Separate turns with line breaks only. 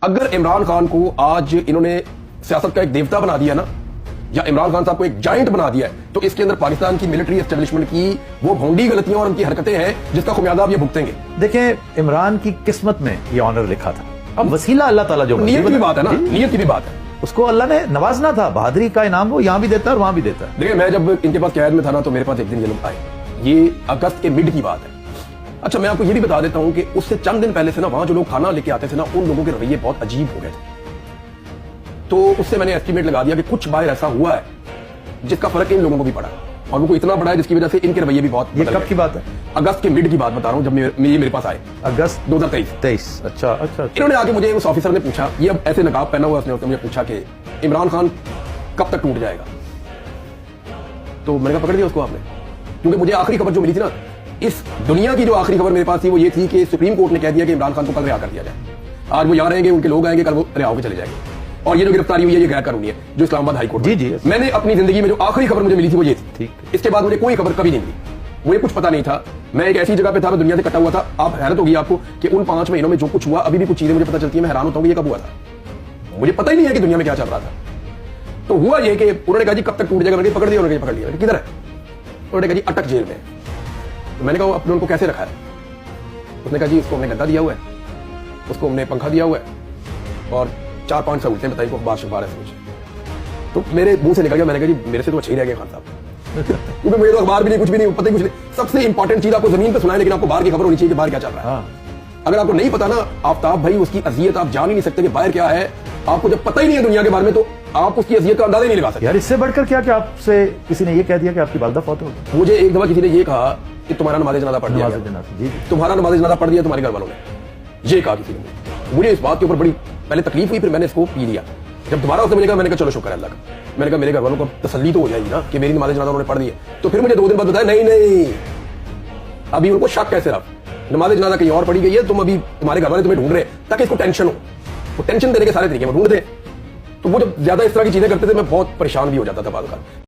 अगर इमरान खान को आज इन्होंने सियासत का एक देवता बना दिया ना, या इमरान खान साहब को एक जाइंट बना दिया है, तो इसके अंदर पाकिस्तान की मिलिट्री एस्टेब्लिशमेंट की वो भोंडी गलतियां और उनकी हरकतें हैं जिसका खुमियाजा आप ये भुगतेंगे।
देखें, इमरान की किस्मत में ये ऑनर लिखा था, अब वसीला अल्लाह ताला जो
नीयत की भी बात है ना, नीयत की भी बात है।
उसको अल्लाह ने नवाजना था, बहादुरी का इनाम वो यहाँ भी देता है और वहां भी देता है।
देखिए, मैं जब इनके पास कैद में था ना, तो मेरे पास एक दिन ये लोग आए, ये अगस्त के मिड की बात है। अच्छा, मैं आपको ये भी बता देता हूं कि उससे चंद दिन पहले से ना वहां जो लोग खाना लेके आते थे ना, उन लोगों के रवैये बहुत अजीब हो गए थे। तो उससे मैंने एस्टिमेट लगा दिया कि कुछ बाहर ऐसा हुआ है जिसका फर्क इन लोगों को भी पड़ा, और वो इतना बड़ा है जिसकी वजह से इनके रवैये भी बहुत।
ये कब की बात है?
अगस्त के मिड की बात बता रहा हूं, जब ये मेरे पास आए, अगस्त 2023।
अच्छा।
इन्होंने आके मुझे उस ऑफिसर ने पूछा, ये अब ऐसे नकाब पहना हुआ, उसने मुझे पूछा कि इमरान खान कब तक टूट जाएगा। तो मैंने कहा पकड़ दिया उसको आपने, क्योंकि मुझे आखिरी खबर जो मिली थी ना, इस दुनिया की जो आखिरी खबर मेरे पास थी वो ये थी कि सुप्रीम कोर्ट ने कह दिया कि इमरान खान को कल रिहा कर दिया जाए। आज वो यहाँ रहेंगे, उनके लोग आएंगे, कल वो रिहा होकर चले जाएंगे, और ये जो गिरफ्तारी हुई है ये गैर कानूनी है, जो इस्लामाबाद हाई कोर्ट।
जी।
मैंने अपनी जिंदगी में जो आखिरी खबर मुझे मिली थी वो ये थी।
ठीक।
इसके बाद मुझे कोई खबर कभी नहीं मिली, मुझे कुछ पता नहीं था। मैं एक ऐसी जगह पे था, मैं दुनिया से कटा हुआ था। आप हैरत होगी आपको कि उन 5 महीनों में जो कुछ हुआ, अभी भी कुछ चीजें मुझे पता चलती है, मैं हैरान होता हूँ ये कब हुआ था। मुझे पता ही नहीं है कि दुनिया में क्या चल रहा था। तो हुआ ये कि उन्होंने कहा जी कब तक टूट जाएगा, उन्होंने पकड़ दिया, उन्होंने पकड़ लिया, किधर है? उन्होंने कहा जी अटक जेल में। तो मैंने कहा अपने उनको कैसे रखा है? उसने कहा जी उसको हमने गद्दा दिया हुआ है, उसको हमने पंखा दिया हुआ है, और 4-5 सहूलतें बताई को बार ऐसे कुछ। तो मेरे मुंह से निकल गया, मैंने कहा जी मेरे से तो अच्छे ही रह गए खान साहब, क्योंकि मुझे तो अखबार भी नहीं, कुछ भी नहीं, पता ही कुछ नहीं। सबसे इंपॉर्टेंट चीज आपको जमीन पे सुनाए, लेकिन आपको बाहर की खबर होनी चाहिए कि बाहर क्या चल रहा है। अगर आपको नहीं पता ना आफ्ताब भाई, उसकी अजियत आप जान ही नहीं सकते कि बाहर क्या है। आपको जब पता ही नहीं है दुनिया के बारे में, तो आप उसकी अजियत का अंदाजा ही नहीं लगा सकते।
यार, इससे बढ़कर क्या कि आपसे किसी ने ये कह दिया कि आपकी वालिदा फौत हो गई?
मुझे एक दफा किसी ने ये कहा कि तुम्हारा नमाज़ जनाजा पढ़ दिया, तुम्हारा नमाज़ जनाजा पढ़ दिया तुम्हारे घर वालों ने, ये कहा किसी ने। मुझे इस बात के ऊपर बड़ी पहले तकलीफ हुई, फिर मैंने इसको पी लिया। जब दोबारा उसने मुझे कहा, मैंने कहा चलो शुक्र है अल्लाह का, मैंने कहा मेरे घर वालों को तसल्ली तो हो जाएगी ना कि मेरी नमाज़ जनाजा उन्होंने पढ़ दी है। तो फिर मुझे 2 दिन बाद बताया नहीं, अभी उनको शक कैसे रहा, नमाज़ जनाजा कहीं और पढ़ी गई है, तुम अभी तुम्हारे घर वाले तुम्हें ढूंढ रहे हैं ताकि इसको टेंशन हो। वो टेंशन देने के सारे तरीके में ढूंढते। तो वो जब ज्यादा इस तरह की चीजें करते थे, मैं बहुत परेशान भी हो जाता था बाद में।